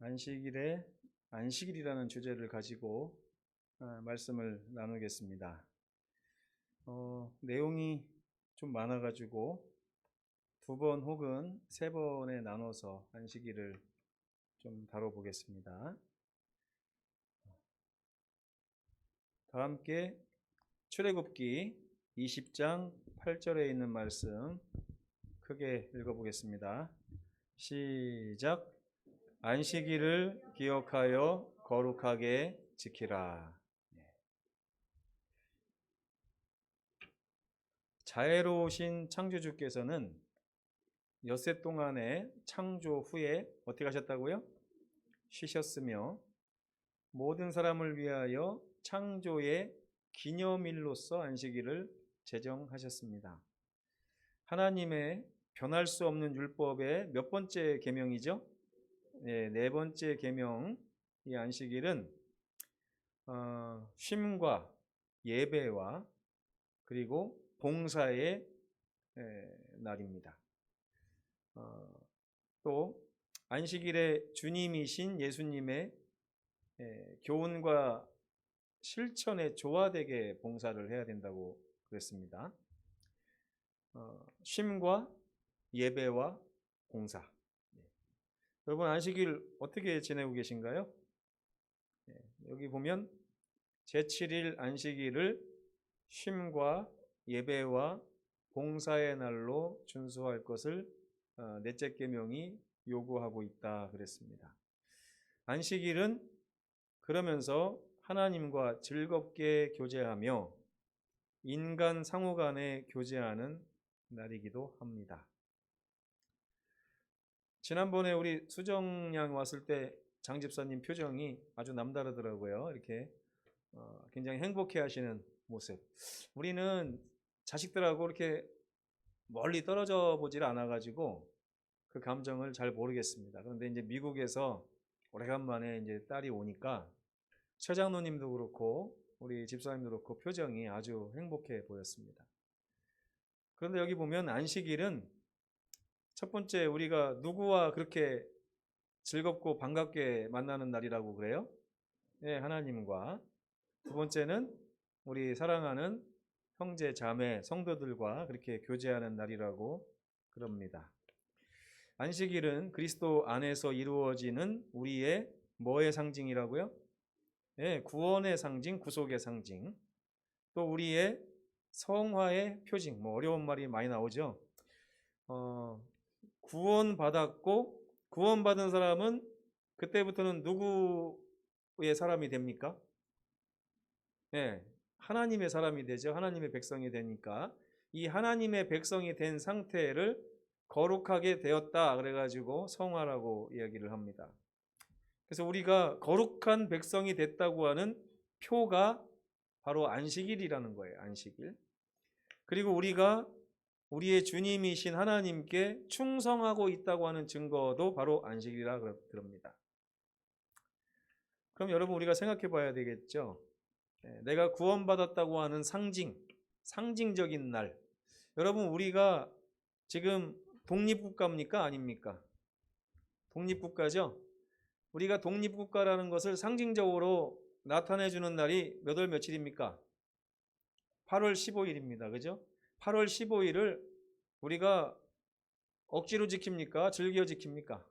안식일에 안식일이라는 주제를 가지고 말씀을 나누겠습니다. 내용이 좀 많아가지고 2번 혹은 3번에 나눠서 안식일을 좀 다뤄보겠습니다. 다 함께 출애굽기 20장 8절에 있는 말씀 크게 읽어보겠습니다. 시작. 안식일을 기억하여 거룩하게 지키라. 자애로우신 창조주께서는 엿새 동안의 창조 후에 어떻게 하셨다고요? 쉬셨으며 모든 사람을 위하여 창조의 기념일로서 안식일을 제정하셨습니다. 하나님의 변할 수 없는 율법의 몇 번째 계명이죠? 네 번째 계명, 이 안식일은 쉼과 예배와 그리고 봉사의 날입니다. 또 안식일에 주님이신 예수님의 교훈과 실천에 조화되게 봉사를 해야 된다고 그랬습니다. 쉼과 예배와 봉사. 여러분 안식일 어떻게 지내고 계신가요? 여기 보면 제7일 안식일을 쉼과 예배와 봉사의 날로 준수할 것을 넷째 계명이 요구하고 있다 그랬습니다. 안식일은 그러면서 하나님과 즐겁게 교제하며 인간 상호 간에 교제하는 날이기도 합니다. 지난번에 우리 수정양 왔을 때 장 집사님 표정이 아주 남다르더라고요. 이렇게 굉장히 행복해 하시는 모습. 우리는 자식들하고 이렇게 멀리 떨어져 보질 않아 가지고 그 감정을 잘 모르겠습니다. 그런데 이제 미국에서 오래간만에 이제 딸이 오니까 최 장로님도 그렇고 우리 집사님도 그렇고 표정이 아주 행복해 보였습니다. 그런데 여기 보면 안식일은 첫 번째 우리가 누구와 그렇게 즐겁고 반갑게 만나는 날이라고 그래요? 네, 하나님과. 두 번째는 우리 사랑하는 형제, 자매, 성도들과 그렇게 교제하는 날이라고 그럽니다. 안식일은 그리스도 안에서 이루어지는 우리의 뭐의 상징이라고요? 네, 구원의 상징, 구속의 상징. 또 우리의 성화의 표징. 어려운 말이 많이 나오죠. 구원받았고 구원받은 사람은 그때부터는 누구의 사람이 됩니까? 네, 하나님의 사람이 되죠. 하나님의 백성이 되니까 이 하나님의 백성이 된 상태를 거룩하게 되었다 그래가지고 성화라고 이야기를 합니다. 그래서 우리가 거룩한 백성이 됐다고 하는 표가 바로 안식일이라는 거예요. 안식일. 그리고 우리가 우리의 주님이신 하나님께 충성하고 있다고 하는 증거도 바로 안식일이라 그럽니다. 그럼 여러분 우리가 생각해 봐야 되겠죠. 내가 구원받았다고 하는 상징적인 날. 여러분 우리가 지금 독립국가입니까? 아닙니까? 독립국가죠? 우리가 독립국가라는 것을 상징적으로 나타내주는 날이 몇 월 며칠입니까? 8월 15일입니다. 그죠? 8월 15일을 우리가 억지로 지킵니까? 즐겨 지킵니까?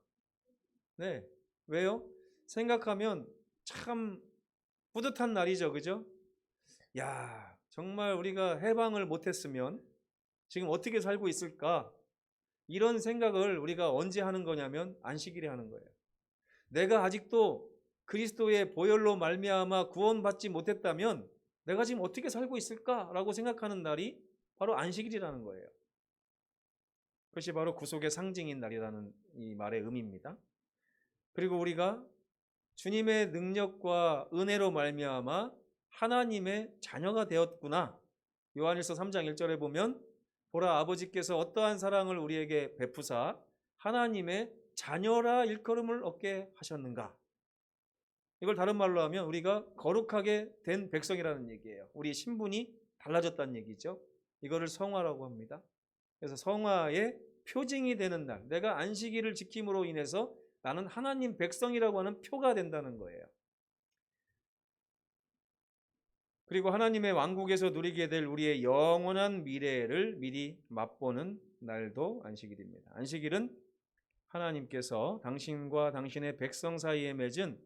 네. 왜요? 생각하면 참 뿌듯한 날이죠. 그죠? 야, 정말 우리가 해방을 못했으면 지금 어떻게 살고 있을까? 이런 생각을 우리가 언제 하는 거냐면 안식일에 하는 거예요. 내가 아직도 그리스도의 보혈로 말미암아 구원받지 못했다면 내가 지금 어떻게 살고 있을까라고 생각하는 날이 바로 안식일이라는 거예요. 그것이 바로 구속의 상징인 날이라는 이 말의 의미입니다. 그리고 우리가 주님의 능력과 은혜로 말미암아 하나님의 자녀가 되었구나. 요한일서 3장 1절에 보면 보라 아버지께서 어떠한 사랑을 우리에게 베푸사 하나님의 자녀라 일컬음을 얻게 하셨는가. 이걸 다른 말로 하면 우리가 거룩하게 된 백성이라는 얘기예요. 우리 신분이 달라졌다는 얘기죠. 이거를 성화라고 합니다. 그래서 성화의 표징이 되는 날, 내가 안식일을 지킴으로 인해서 나는 하나님 백성이라고 하는 표가 된다는 거예요. 그리고 하나님의 왕국에서 누리게 될 우리의 영원한 미래를 미리 맛보는 날도 안식일입니다. 안식일은 하나님께서 당신과 당신의 백성 사이에 맺은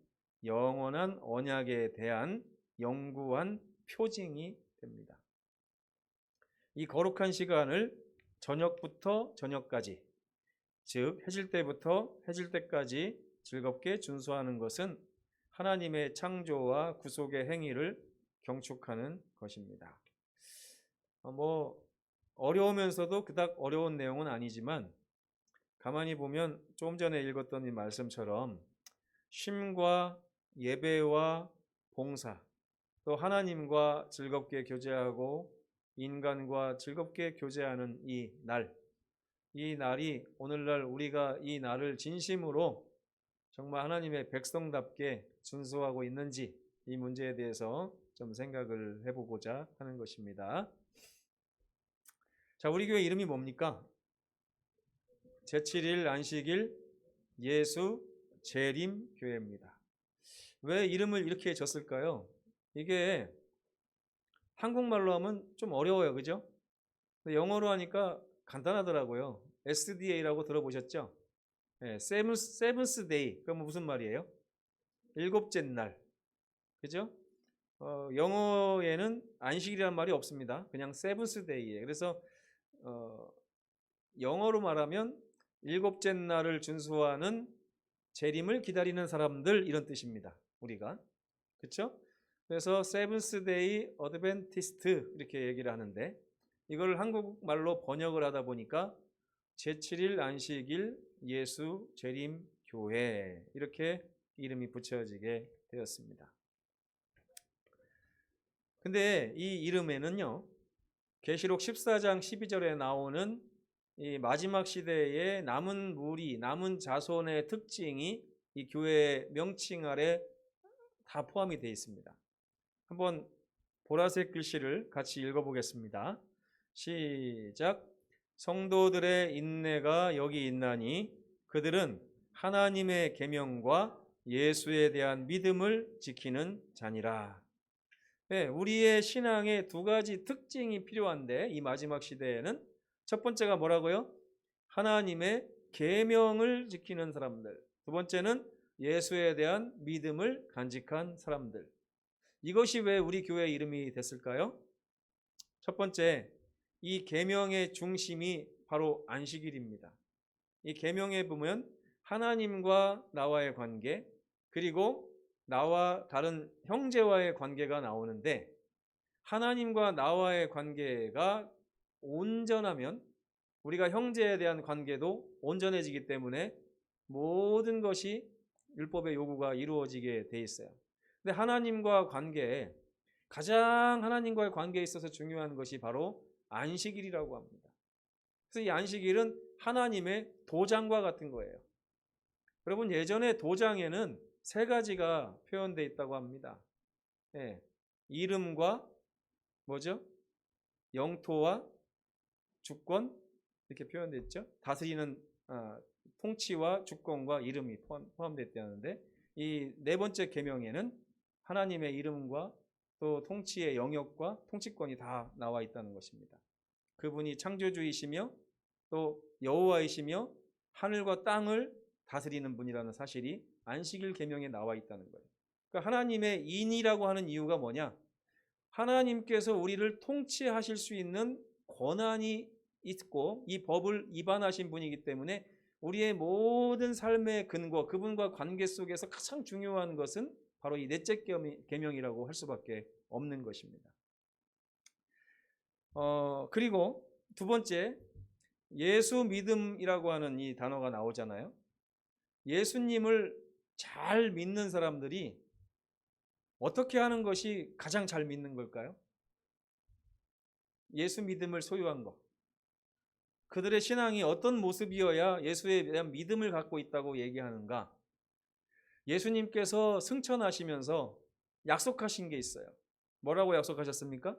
영원한 언약에 대한 영구한 표징이 됩니다. 이 거룩한 시간을 저녁부터 저녁까지, 즉 해질 때부터 해질 때까지 즐겁게 준수하는 것은 하나님의 창조와 구속의 행위를 경축하는 것입니다. 어려우면서도 그닥 어려운 내용은 아니지만 가만히 보면 조금 전에 읽었던 이 말씀처럼 쉼과 예배와 봉사, 또 하나님과 즐겁게 교제하고 인간과 즐겁게 교제하는 이 날이 오늘날 우리가 이 날을 진심으로 정말 하나님의 백성답게 준수하고 있는지 이 문제에 대해서 좀 생각을 해보고자 하는 것입니다. 자, 우리 교회 이름이 뭡니까? 제7일 안식일 예수 재림 교회입니다. 왜 이름을 이렇게 졌을까요? 이게 한국말로 하면 좀 어려워요, 그죠? 근데 영어로 하니까 간단하더라고요. SDA라고 들어보셨죠? 네, 세븐스 데이. 그럼 무슨 말이에요? 일곱째 날. 그죠? 영어에는 안식일이라는 말이 없습니다. 그냥 세븐스 데이예요. 그래서 영어로 말하면 일곱째 날을 준수하는 재림을 기다리는 사람들 이런 뜻입니다. 우리가. 그렇죠? 그래서 세븐스 데이 어드벤티스트 이렇게 얘기를 하는데 이걸 한국말로 번역을 하다 보니까 제7일 안식일 예수 재림 교회 이렇게 이름이 붙여지게 되었습니다. 근데 이 이름에는요, 계시록 14장 12절에 나오는 이 마지막 시대의 남은 무리, 남은 자손의 특징이 이 교회의 명칭 아래 다 포함이 되어 있습니다. 한번 보라색 글씨를 같이 읽어보겠습니다. 시작. 성도들의 인내가 여기 있나니 그들은 하나님의 계명과 예수에 대한 믿음을 지키는 자니라. 네, 우리의 신앙에 두 가지 특징이 필요한데 이 마지막 시대에는 첫 번째가 뭐라고요? 하나님의 계명을 지키는 사람들. 두 번째는 예수에 대한 믿음을 간직한 사람들. 이것이 왜 우리 교회 이름이 됐을까요? 첫 번째, 이 계명의 중심이 바로 안식일입니다. 이 계명에 보면 하나님과 나와의 관계, 그리고 나와 다른 형제와의 관계가 나오는데 하나님과 나와의 관계가 온전하면 우리가 형제에 대한 관계도 온전해지기 때문에 모든 것이 율법의 요구가 이루어지게 돼 있어요. 근데 하나님과 관계에 가장 하나님과의 관계에 있어서 중요한 것이 바로 안식일이라고 합니다. 그래서 이 안식일은 하나님의 도장과 같은 거예요. 여러분 예전에 도장에는 세 가지가 표현되어 있다고 합니다. 네, 이름과 뭐죠? 영토와 주권 이렇게 표현되어 있죠. 다스리는 통치와 주권과 이름이 포함되어 있다는데 이 네 번째 계명에는 하나님의 이름과 또 통치의 영역과 통치권이 다 나와 있다는 것입니다. 그분이 창조주이시며 또 여호와이시며 하늘과 땅을 다스리는 분이라는 사실이 안식일 계명에 나와 있다는 거예요. 그러니까 하나님의 인이라고 하는 이유가 뭐냐? 하나님께서 우리를 통치하실 수 있는 권한이 있고 이 법을 위반하신 분이기 때문에 우리의 모든 삶의 근거, 그분과 관계 속에서 가장 중요한 것은 바로 이 넷째 계명이라고 할 수밖에 없는 것입니다. 그리고 두 번째, 예수 믿음이라고 하는 이 단어가 나오잖아요. 예수님을 잘 믿는 사람들이 어떻게 하는 것이 가장 잘 믿는 걸까요? 예수 믿음을 소유한 것. 그들의 신앙이 어떤 모습이어야 예수에 대한 믿음을 갖고 있다고 얘기하는가? 예수님께서 승천하시면서 약속하신 게 있어요. 뭐라고 약속하셨습니까?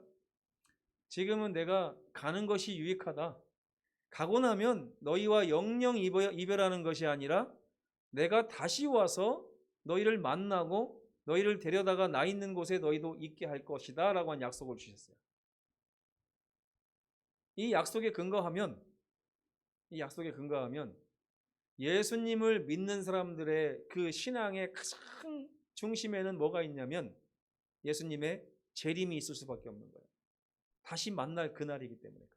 지금은 내가 가는 것이 유익하다. 가고 나면 너희와 영영 이별하는 것이 아니라 내가 다시 와서 너희를 만나고 너희를 데려다가 나 있는 곳에 너희도 있게 할 것이다 라고 한 약속을 주셨어요. 이 약속에 근거하면 예수님을 믿는 사람들의 그 신앙의 가장 중심에는 뭐가 있냐면 예수님의 재림이 있을 수밖에 없는 거예요. 다시 만날 그날이기 때문에.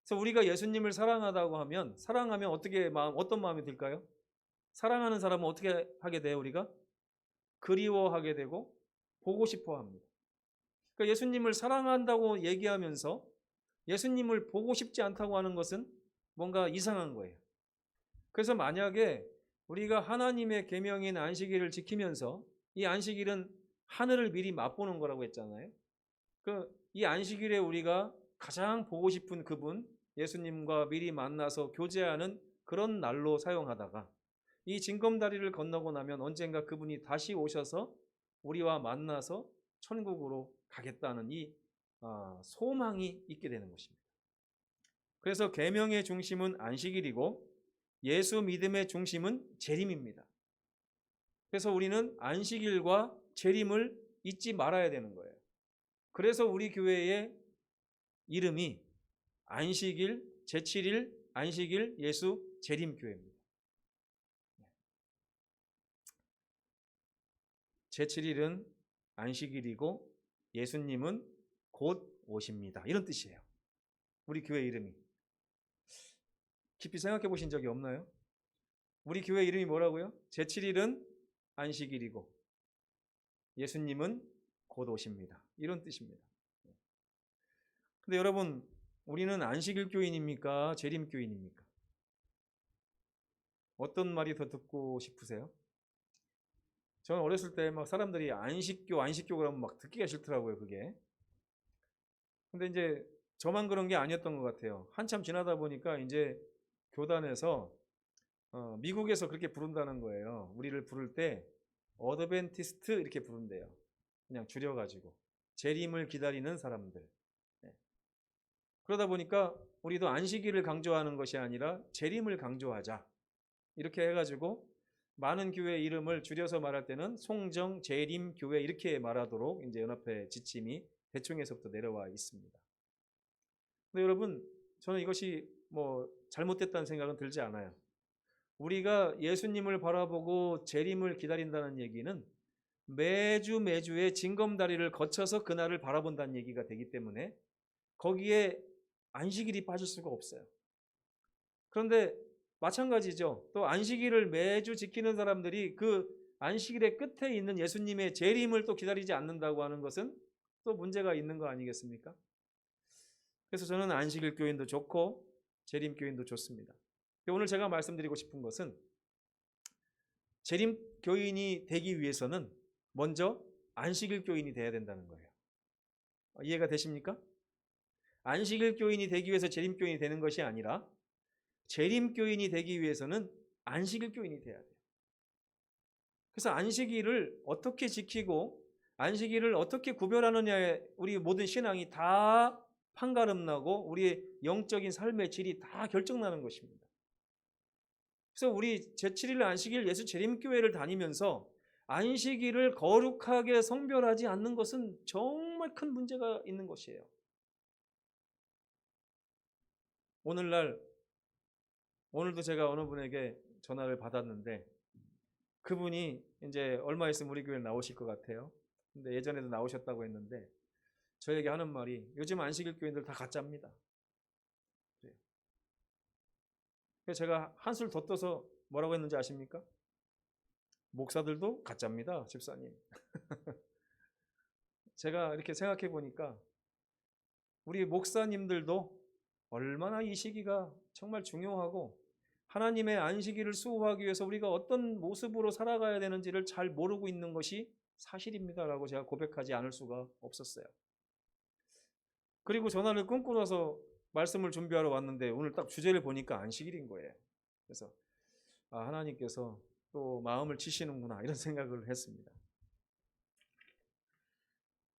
그래서 우리가 예수님을 사랑하면 어떤 마음이 들까요? 사랑하는 사람은 어떻게 하게 돼요? 우리가 그리워하게 되고 보고 싶어 합니다. 그러니까 예수님을 사랑한다고 얘기하면서 예수님을 보고 싶지 않다고 하는 것은 뭔가 이상한 거예요. 그래서 만약에 우리가 하나님의 계명인 안식일을 지키면서 이 안식일은 하늘을 미리 맛보는 거라고 했잖아요. 이 안식일에 우리가 가장 보고 싶은 그분 예수님과 미리 만나서 교제하는 그런 날로 사용하다가 이 징검다리를 건너고 나면 언젠가 그분이 다시 오셔서 우리와 만나서 천국으로 가겠다는 이 소망이 있게 되는 것입니다. 그래서 계명의 중심은 안식일이고 예수 믿음의 중심은 재림입니다. 그래서 우리는 안식일과 재림을 잊지 말아야 되는 거예요. 그래서 우리 교회의 이름이 안식일, 제7일, 안식일, 예수, 재림교회입니다. 제7일은 안식일이고 예수님은 곧 오십니다. 이런 뜻이에요. 우리 교회 이름이. 깊이 생각해 보신 적이 없나요? 우리 교회 이름이 뭐라고요? 제7일은 안식일이고 예수님은 곧 오십니다. 이런 뜻입니다. 근데 여러분, 우리는 안식일 교인입니까? 재림 교인입니까? 어떤 말이 더 듣고 싶으세요? 저는 어렸을 때 막 사람들이 안식교 그러면 막 듣기가 싫더라고요, 그게. 근데 이제 저만 그런 게 아니었던 것 같아요. 한참 지나다 보니까 이제 교단에서 미국에서 그렇게 부른다는 거예요. 우리를 부를 때 어드벤티스트 이렇게 부른대요. 그냥 줄여가지고 재림을 기다리는 사람들. 네. 그러다 보니까 우리도 안식일을 강조하는 것이 아니라 재림을 강조하자 이렇게 해가지고 많은 교회 이름을 줄여서 말할 때는 송정 재림 교회 이렇게 말하도록 이제 연합회 지침이 대충에서부터 내려와 있습니다. 근데 여러분, 저는 이것이 뭐 잘못됐다는 생각은 들지 않아요. 우리가 예수님을 바라보고 재림을 기다린다는 얘기는 매주의 징검다리를 거쳐서 그날을 바라본다는 얘기가 되기 때문에 거기에 안식일이 빠질 수가 없어요. 그런데 마찬가지죠. 또 안식일을 매주 지키는 사람들이 그 안식일의 끝에 있는 예수님의 재림을 또 기다리지 않는다고 하는 것은 또 문제가 있는 거 아니겠습니까? 그래서 저는 안식일 교인도 좋고 재림 교인도 좋습니다. 오늘 제가 말씀드리고 싶은 것은 재림 교인이 되기 위해서는 먼저 안식일 교인이 돼야 된다는 거예요. 이해가 되십니까? 안식일 교인이 되기 위해서 재림 교인이 되는 것이 아니라 재림 교인이 되기 위해서는 안식일 교인이 돼야 돼요. 그래서 안식일을 어떻게 지키고 안식일을 어떻게 구별하느냐에 우리 모든 신앙이 다 판가름나고 우리의 영적인 삶의 질이 다 결정나는 것입니다. 그래서 우리 제7일 안식일 예수 재림교회를 다니면서 안식일을 거룩하게 성별하지 않는 것은 정말 큰 문제가 있는 것이에요. 오늘도 제가 어느 분에게 전화를 받았는데 그분이 이제 얼마 있으면 우리 교회에 나오실 것 같아요. 근데 예전에도 나오셨다고 했는데 저에게 하는 말이 요즘 안식일 교인들 다 가짜입니다. 그래서 제가 한술 더 떠서 뭐라고 했는지 아십니까? 목사들도 가짜입니다, 집사님. 제가 이렇게 생각해 보니까 우리 목사님들도 얼마나 이 시기가 정말 중요하고 하나님의 안식일을 수호하기 위해서 우리가 어떤 모습으로 살아가야 되는지를 잘 모르고 있는 것이 사실입니다라고 제가 고백하지 않을 수가 없었어요. 그리고 전화를 끊고 나서 말씀을 준비하러 왔는데 오늘 딱 주제를 보니까 안식일인 거예요. 그래서 하나님께서 또 마음을 치시는구나 이런 생각을 했습니다.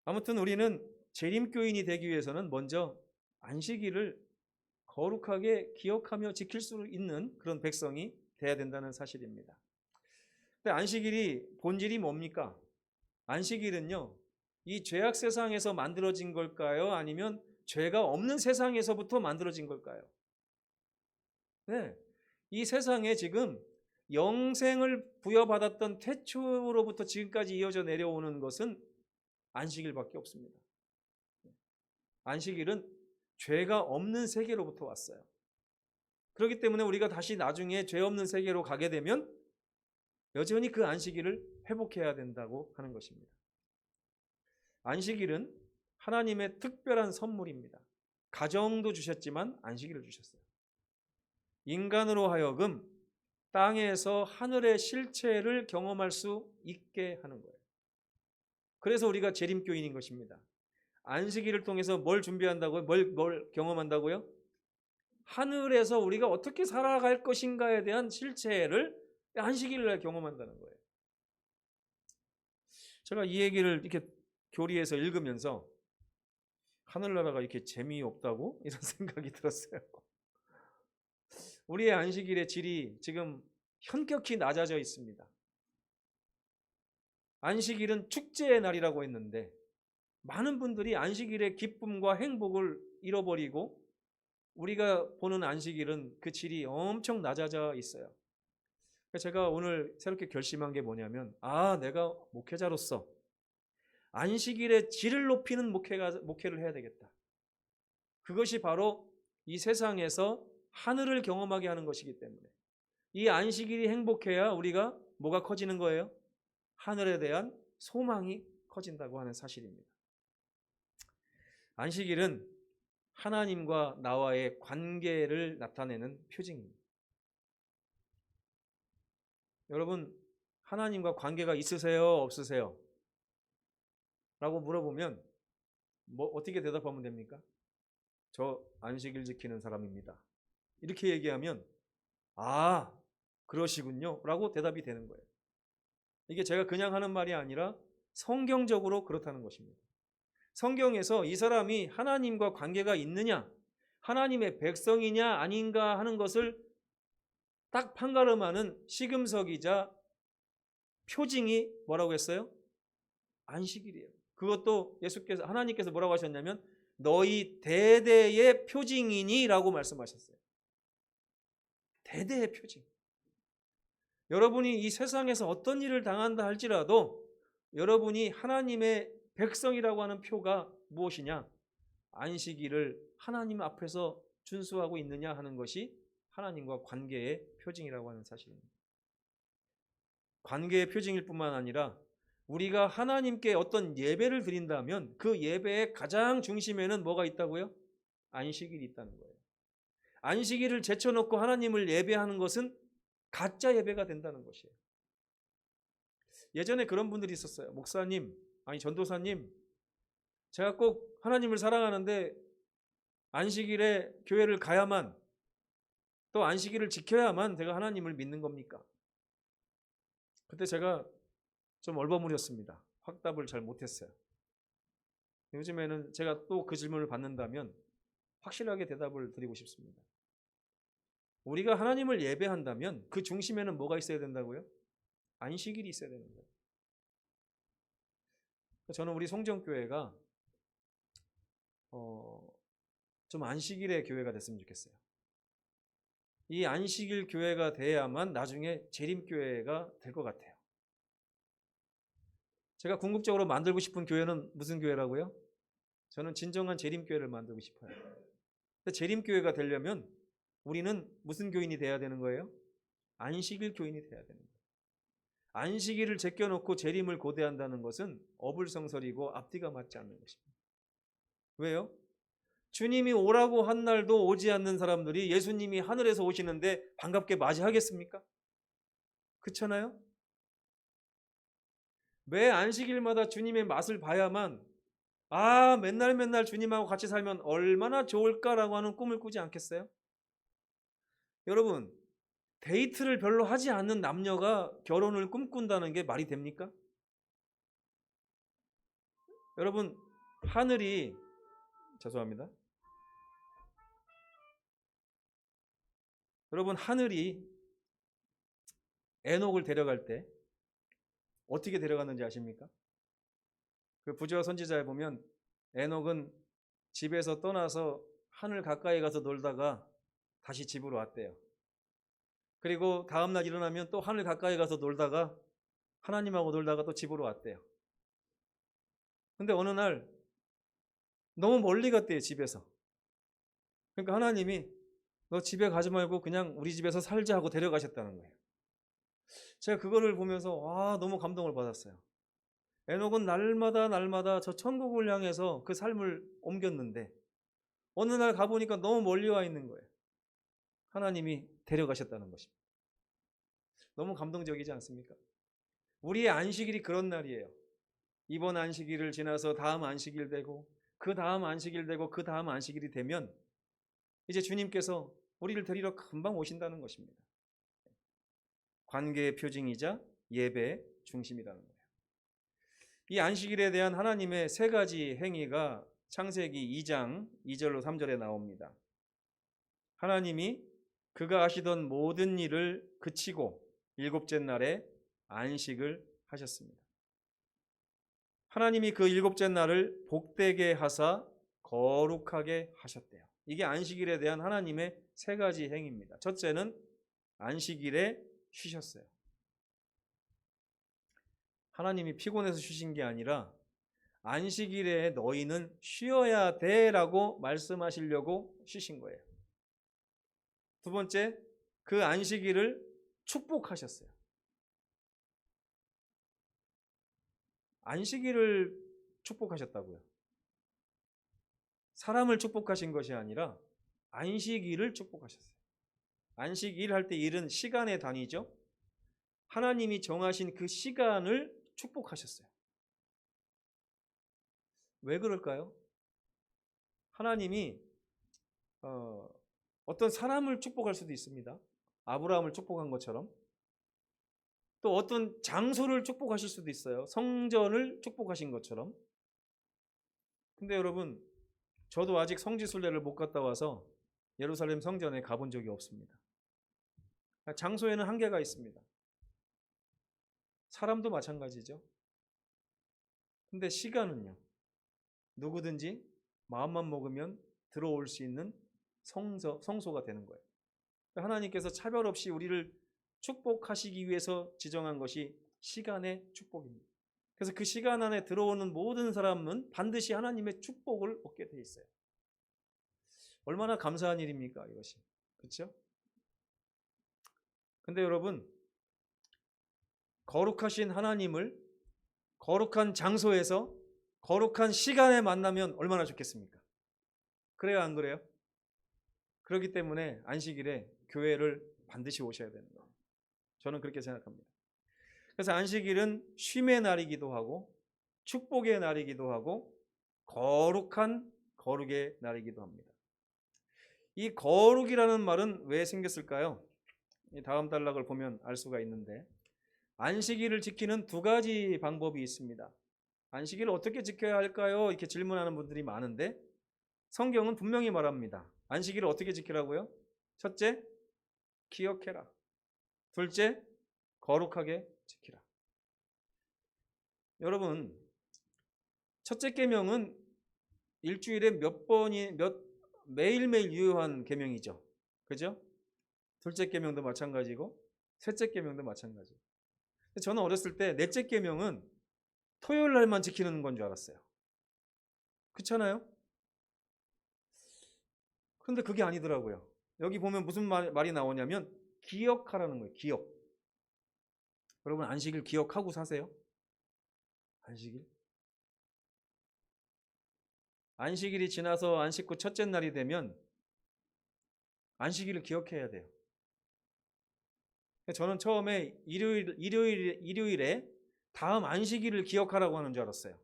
아무튼 우리는 재림교인이 되기 위해서는 먼저 안식일을 거룩하게 기억하며 지킬 수 있는 그런 백성이 돼야 된다는 사실입니다. 근데 안식일이 본질이 뭡니까? 안식일은요, 이 죄악 세상에서 만들어진 걸까요? 아니면 죄가 없는 세상에서부터 만들어진 걸까요? 네. 이 세상에 지금 영생을 부여받았던 태초로부터 지금까지 이어져 내려오는 것은 안식일밖에 없습니다. 안식일은 죄가 없는 세계로부터 왔어요. 그렇기 때문에 우리가 다시 나중에 죄 없는 세계로 가게 되면 여전히 그 안식일을 회복해야 된다고 하는 것입니다. 안식일은 하나님의 특별한 선물입니다. 가정도 주셨지만 안식일을 주셨어요. 인간으로 하여금 땅에서 하늘의 실체를 경험할 수 있게 하는 거예요. 그래서 우리가 재림교인인 것입니다. 안식일을 통해서 뭘 준비한다고요? 뭘 경험한다고요? 하늘에서 우리가 어떻게 살아갈 것인가에 대한 실체를 안식일날 경험한다는 거예요. 제가 이 얘기를 이렇게 교리에서 읽으면서 하늘나라가 이렇게 재미없다고? 이런 생각이 들었어요. 우리의 안식일의 질이 지금 현격히 낮아져 있습니다. 안식일은 축제의 날이라고 했는데 많은 분들이 안식일의 기쁨과 행복을 잃어버리고 우리가 보는 안식일은 그 질이 엄청 낮아져 있어요. 제가 오늘 새롭게 결심한 게 뭐냐면 내가 목회자로서 안식일의 질을 높이는 목회를 해야 되겠다. 그것이 바로 이 세상에서 하늘을 경험하게 하는 것이기 때문에 이 안식일이 행복해야 우리가 뭐가 커지는 거예요? 하늘에 대한 소망이 커진다고 하는 사실입니다. 안식일은 하나님과 나와의 관계를 나타내는 표징입니다. 여러분, 하나님과 관계가 있으세요? 없으세요? 라고 물어보면 어떻게 대답하면 됩니까? 저 안식일 지키는 사람입니다. 이렇게 얘기하면 그러시군요 라고 대답이 되는 거예요. 이게 제가 그냥 하는 말이 아니라 성경적으로 그렇다는 것입니다. 성경에서 이 사람이 하나님과 관계가 있느냐, 하나님의 백성이냐 아닌가 하는 것을 딱 판가름하는 시금석이자 표징이 뭐라고 했어요? 안식일이에요. 그것도 하나님께서 뭐라고 하셨냐면 너희 대대의 표징이니 라고 말씀하셨어요. 대대의 표징. 여러분이 이 세상에서 어떤 일을 당한다 할지라도 여러분이 하나님의 백성이라고 하는 표가 무엇이냐? 안식일을 하나님 앞에서 준수하고 있느냐 하는 것이 하나님과 관계의 표징이라고 하는 사실입니다. 관계의 표징일 뿐만 아니라 우리가 하나님께 어떤 예배를 드린다면 그 예배의 가장 중심에는 뭐가 있다고요? 안식일이 있다는 거예요. 안식일을 제쳐놓고 하나님을 예배하는 것은 가짜 예배가 된다는 것이에요. 예전에 그런 분들이 있었어요. 목사님, 전도사님, 제가 꼭 하나님을 사랑하는데 안식일에 교회를 가야만 또 안식일을 지켜야만 제가 하나님을 믿는 겁니까? 그때 제가 좀 얼버무렸습니다. 확답을 잘 못했어요. 요즘에는 제가 또 그 질문을 받는다면 확실하게 대답을 드리고 싶습니다. 우리가 하나님을 예배한다면 그 중심에는 뭐가 있어야 된다고요? 안식일이 있어야 되는 거예요. 저는 우리 송정교회가 좀 안식일의 교회가 됐으면 좋겠어요. 이 안식일 교회가 돼야만 나중에 재림교회가 될 것 같아요. 제가 궁극적으로 만들고 싶은 교회는 무슨 교회라고요? 저는 진정한 재림교회를 만들고 싶어요. 근데 재림교회가 되려면 우리는 무슨 교인이 돼야 되는 거예요? 안식일 교인이 돼야 되는 거예요. 안식일을 제껴놓고 재림을 고대한다는 것은 어불성설이고 앞뒤가 맞지 않는 것입니다. 왜요? 주님이 오라고 한 날도 오지 않는 사람들이 예수님이 하늘에서 오시는데 반갑게 맞이하겠습니까? 그렇잖아요? 매 안식일마다 주님의 맛을 봐야만 맨날 주님하고 같이 살면 얼마나 좋을까라고 하는 꿈을 꾸지 않겠어요? 여러분, 데이트를 별로 하지 않는 남녀가 결혼을 꿈꾼다는 게 말이 됩니까? 여러분, 하늘이 죄송합니다. 여러분, 하늘이 에녹을 데려갈 때 어떻게 데려갔는지 아십니까? 그 부조 선지자에 보면 에녹은 집에서 떠나서 하늘 가까이 가서 놀다가 다시 집으로 왔대요. 그리고 다음날 일어나면 또 하늘 가까이 가서 놀다가 하나님하고 놀다가 또 집으로 왔대요. 근데 어느 날 너무 멀리 갔대요, 집에서. 그러니까 하나님이 너 집에 가지 말고 그냥 우리 집에서 살자 하고 데려가셨다는 거예요. 제가 그거를 보면서 너무 감동을 받았어요. 에녹은 날마다 저 천국을 향해서 그 삶을 옮겼는데 어느 날 가보니까 너무 멀리 와 있는 거예요. 하나님이 데려가셨다는 것입니다. 너무 감동적이지 않습니까? 우리의 안식일이 그런 날이에요. 이번 안식일을 지나서 다음 안식일 되고 그 다음 안식일 되고 그 다음 안식일이 되면 이제 주님께서 우리를 데리러 금방 오신다는 것입니다. 관계의 표징이자 예배의 중심이라는 거예요. 이 안식일에 대한 하나님의 세 가지 행위가 창세기 2장 2절로 3절에 나옵니다. 하나님이 그가 하시던 모든 일을 그치고 일곱째 날에 안식을 하셨습니다. 하나님이 그 일곱째 날을 복되게 하사 거룩하게 하셨대요. 이게 안식일에 대한 하나님의 세 가지 행위입니다. 첫째는 안식일에 쉬셨어요. 하나님이 피곤해서 쉬신 게 아니라 안식일에 너희는 쉬어야 돼라고 말씀하시려고 쉬신 거예요. 두 번째, 그 안식일을 축복하셨어요. 안식일을 축복하셨다고요. 사람을 축복하신 것이 아니라 안식일을 축복하셨어요. 안식일 할 때 일은 시간의 단위죠. 하나님이 정하신 그 시간을 축복하셨어요. 왜 그럴까요? 하나님이 어떤 사람을 축복할 수도 있습니다. 아브라함을 축복한 것처럼. 또 어떤 장소를 축복하실 수도 있어요. 성전을 축복하신 것처럼. 근데 여러분, 저도 아직 성지순례를 못 갔다 와서 예루살렘 성전에 가본 적이 없습니다. 장소에는 한계가 있습니다. 사람도 마찬가지죠. 근데 시간은요, 누구든지 마음만 먹으면 들어올 수 있는 성소가 되는 거예요. 하나님께서 차별 없이 우리를 축복하시기 위해서 지정한 것이 시간의 축복입니다. 그래서 그 시간 안에 들어오는 모든 사람은 반드시 하나님의 축복을 얻게 돼 있어요. 얼마나 감사한 일입니까, 이것이. 그렇죠? 근데 여러분, 거룩하신 하나님을 거룩한 장소에서 거룩한 시간에 만나면 얼마나 좋겠습니까? 그래요, 안 그래요? 그렇기 때문에 안식일에 교회를 반드시 오셔야 되는 거예요. 저는 그렇게 생각합니다. 그래서 안식일은 쉼의 날이기도 하고 축복의 날이기도 하고 거룩한 거룩의 날이기도 합니다. 이 거룩이라는 말은 왜 생겼을까요? 다음 단락을 보면 알 수가 있는데, 안식일을 지키는 두 가지 방법이 있습니다. 안식일을 어떻게 지켜야 할까요? 이렇게 질문하는 분들이 많은데 성경은 분명히 말합니다. 안식일을 어떻게 지키라고요? 첫째, 기억해라. 둘째, 거룩하게 지키라. 여러분, 첫째 계명은 일주일에 매일매일 유효한 계명이죠. 그죠? 둘째 계명도 마찬가지고 셋째 계명도 마찬가지고. 저는 어렸을 때 넷째 계명은 토요일 날만 지키는 건 줄 알았어요. 그렇잖아요? 그런데 그게 아니더라고요. 여기 보면 무슨 말이 나오냐면 기억하라는 거예요. 기억. 여러분, 안식일 기억하고 사세요? 안식일? 안식일이 지나서 안식 후 첫째 날이 되면 안식일을 기억해야 돼요. 저는 처음에 일요일에 다음 안식일을 기억하라고 하는 줄 알았어요.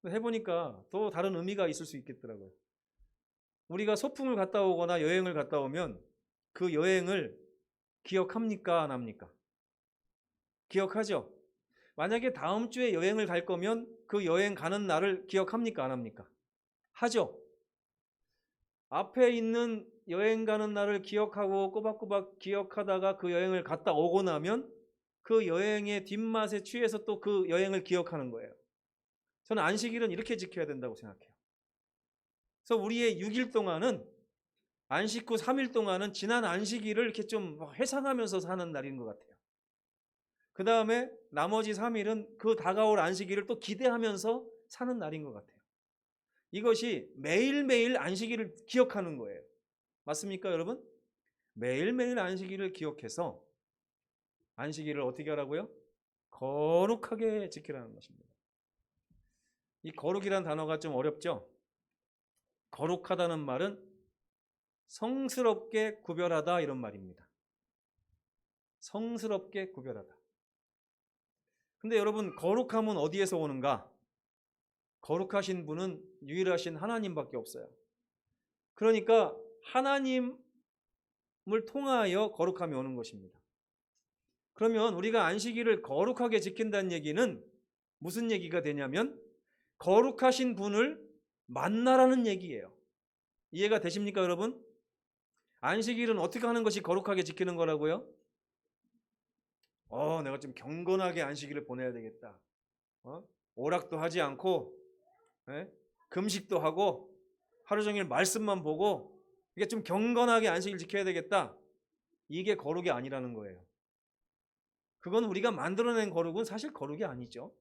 해보니까 또 다른 의미가 있을 수 있겠더라고요. 우리가 소풍을 갔다 오거나 여행을 갔다 오면 그 여행을 기억합니까? 안 합니까? 기억하죠? 만약에 다음 주에 여행을 갈 거면 그 여행 가는 날을 기억합니까? 안 합니까? 하죠? 앞에 있는 여행 가는 날을 기억하고 꼬박꼬박 기억하다가 그 여행을 갔다 오고 나면 그 여행의 뒷맛에 취해서 또 그 여행을 기억하는 거예요. 저는 안식일은 이렇게 지켜야 된다고 생각해요. 그래서 우리의 6일 동안은 안식 후 3일 동안은 지난 안식일을 이렇게 좀 회상하면서 사는 날인 것 같아요. 그 다음에 나머지 3일은 그 다가올 안식일을 또 기대하면서 사는 날인 것 같아요. 이것이 매일매일 안식일을 기억하는 거예요. 맞습니까, 여러분? 매일매일 안식일을 기억해서 안식일을 어떻게 하라고요? 거룩하게 지키라는 것입니다. 이 거룩이란 단어가 좀 어렵죠? 거룩하다는 말은 성스럽게 구별하다 이런 말입니다. 성스럽게 구별하다. 근데 여러분, 거룩함은 어디에서 오는가? 거룩하신 분은 유일하신 하나님밖에 없어요. 그러니까 하나님을 통하여 거룩함이 오는 것입니다. 그러면 우리가 안식일을 거룩하게 지킨다는 얘기는 무슨 얘기가 되냐면 거룩하신 분을 만나라는 얘기예요. 이해가 되십니까, 여러분? 안식일은 어떻게 하는 것이 거룩하게 지키는 거라고요? 내가 좀 경건하게 안식일을 보내야 되겠다. 오락도 하지 않고 금식도 하고 하루 종일 말씀만 보고 이게 좀 경건하게 안식일 지켜야 되겠다. 이게 거룩이 아니라는 거예요. 그건 우리가 만들어낸 거룩은 사실 거룩이 아니죠.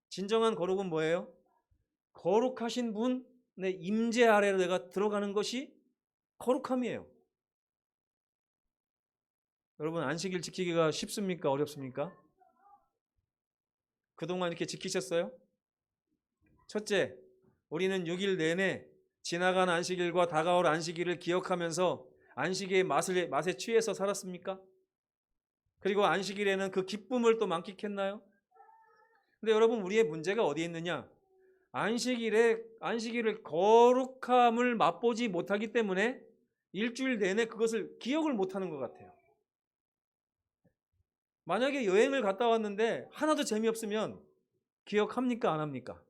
진정한 거룩은 뭐예요? 거룩하신 분의 임재 아래로 내가 들어가는 것이 거룩함이에요. 여러분, 안식일 지키기가 쉽습니까? 어렵습니까? 그동안 이렇게 지키셨어요? 첫째, 우리는 6일 내내 지나간 안식일과 다가올 안식일을 기억하면서 안식의 맛에 취해서 살았습니까? 그리고 안식일에는 그 기쁨을 또 만끽했나요? 근데 여러분, 우리의 문제가 어디에 있느냐? 안식일을 거룩함을 맛보지 못하기 때문에 일주일 내내 그것을 기억을 못하는 것 같아요. 만약에 여행을 갔다 왔는데 하나도 재미없으면 기억합니까? 안 합니까?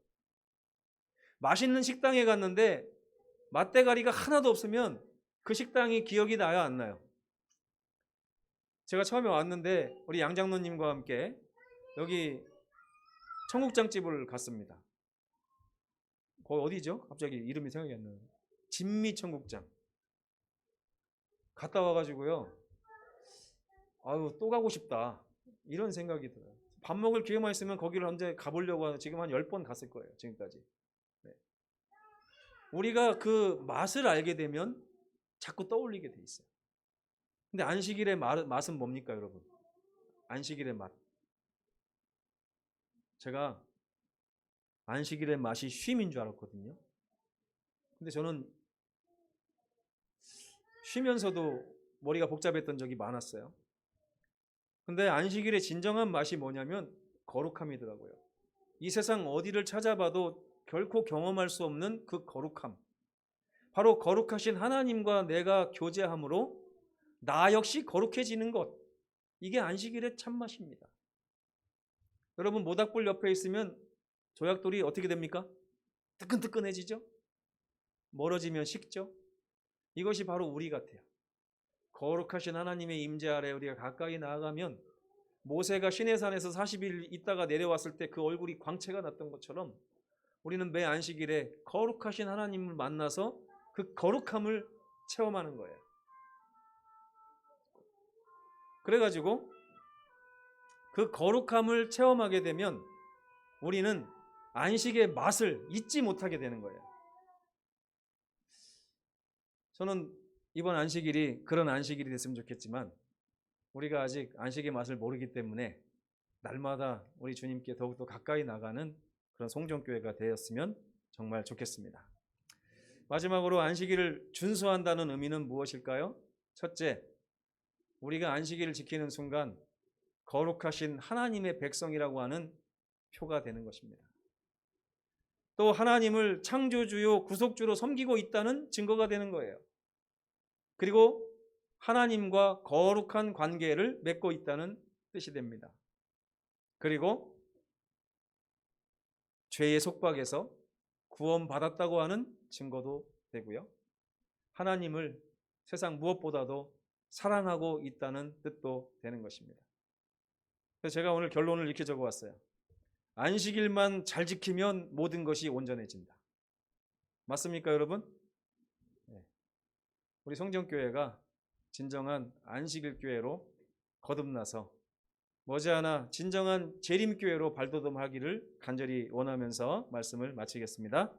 맛있는 식당에 갔는데 맛대가리가 하나도 없으면 그 식당이 기억이 나요? 안 나요? 제가 처음에 왔는데 우리 양 장로님과 함께 여기 청국장집을 갔습니다. 거기 어디죠? 갑자기 이름이 생각이 안 나요. 진미 청국장. 갔다 와가지고요. 아유, 또 가고 싶다. 이런 생각이 들어요. 밥 먹을 기회만 있으면 거기를 언제 가보려고 하는, 지금 한 10번 갔을 거예요. 지금까지. 네. 우리가 그 맛을 알게 되면 자꾸 떠올리게 돼 있어요. 근데 안식일의 맛은 뭡니까, 여러분? 안식일의 맛. 제가 안식일의 맛이 쉼인 줄 알았거든요. 근데 저는 쉬면서도 머리가 복잡했던 적이 많았어요. 근데 안식일의 진정한 맛이 뭐냐면 거룩함이더라고요. 이 세상 어디를 찾아봐도 결코 경험할 수 없는 그 거룩함. 바로 거룩하신 하나님과 내가 교제함으로 나 역시 거룩해지는 것. 이게 안식일의 참맛입니다. 여러분, 모닥불 옆에 있으면 조약돌이 어떻게 됩니까? 뜨끈뜨끈해지죠? 멀어지면 식죠? 이것이 바로 우리 같아요. 거룩하신 하나님의 임재 아래 우리가 가까이 나아가면 모세가 시내산에서 40일 있다가 내려왔을 때 그 얼굴이 광채가 났던 것처럼 우리는 매 안식일에 거룩하신 하나님을 만나서 그 거룩함을 체험하는 거예요. 그래가지고 그 거룩함을 체험하게 되면 우리는 안식의 맛을 잊지 못하게 되는 거예요. 저는 이번 안식일이 그런 안식일이 됐으면 좋겠지만 우리가 아직 안식의 맛을 모르기 때문에 날마다 우리 주님께 더욱더 가까이 나가는 그런 송정교회가 되었으면 정말 좋겠습니다. 마지막으로 안식일을 준수한다는 의미는 무엇일까요? 첫째, 우리가 안식일을 지키는 순간 거룩하신 하나님의 백성이라고 하는 표가 되는 것입니다. 또 하나님을 창조주요 구속주로 섬기고 있다는 증거가 되는 거예요. 그리고 하나님과 거룩한 관계를 맺고 있다는 뜻이 됩니다. 그리고 죄의 속박에서 구원받았다고 하는 증거도 되고요. 하나님을 세상 무엇보다도 사랑하고 있다는 뜻도 되는 것입니다. 그래서 제가 오늘 결론을 이렇게 적어왔어요. 안식일만 잘 지키면 모든 것이 온전해진다. 맞습니까, 여러분? 네. 우리 성전교회가 진정한 안식일 교회로 거듭나서 머지않아 진정한 재림교회로 발돋움하기를 간절히 원하면서 말씀을 마치겠습니다.